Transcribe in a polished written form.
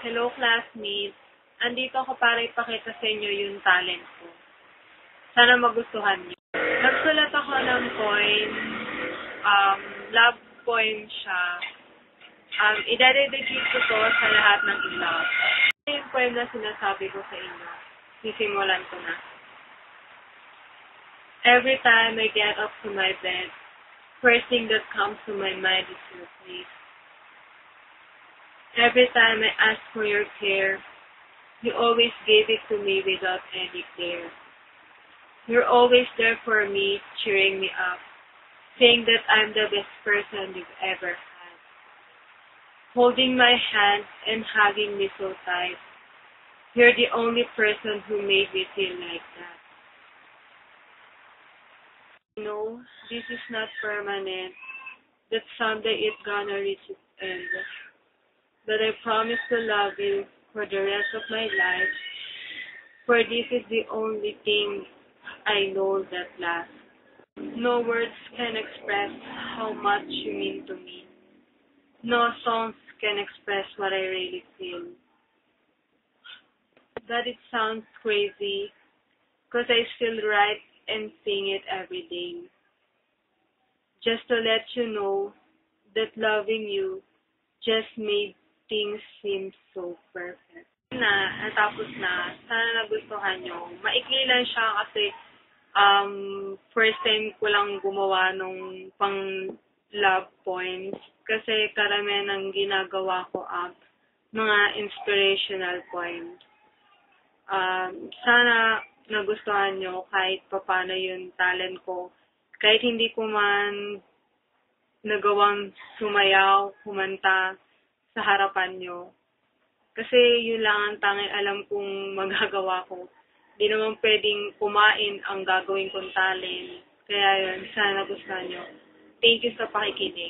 Hello, classmates. Andito ako para ipakita sa inyo yung talent ko. Sana magustuhan niyo. Nagsulat ako ng poem. Love poem siya. Idededicate ko to sa lahat ng in-love. Yung poem na sinasabi ko sa inyo. Sisimulan ko na. Every time I get up to my bed, first thing that comes to my mind is your face. Every time I ask for your care, you always gave it to me without any care. You're always there for me, cheering me up, saying that I'm the best person you've ever had. Holding my hand and hugging me so tight. You're the only person who made me feel like that. No, this is not permanent, that someday it's gonna reach its end. But I promise to love you for the rest of my life, for this is the only thing I know that lasts. No words can express how much you mean to me. No songs can express what I really feel. That it sounds crazy, 'cause I still write and sing it every day. Just to let you know that loving you just made things seem so perfect. Natapos na. Sana nagustuhan nyo. Maikli lang siya kasi first time ko lang gumawa nung pang love poems. Kasi karamihan ng ginagawa ko mga inspirational poems. Sana nagustuhan nyo kahit papano yung talent ko. Kahit hindi ko man nagawang sumayaw, kumanta sa harapan nyo. Kasi yun lang ang tanging alam kong magagawa ko. Di naman pwedeng kumain ang gagawin kong talent. Kaya yun, sana nagustuhan nyo. Thank you sa pakikinig.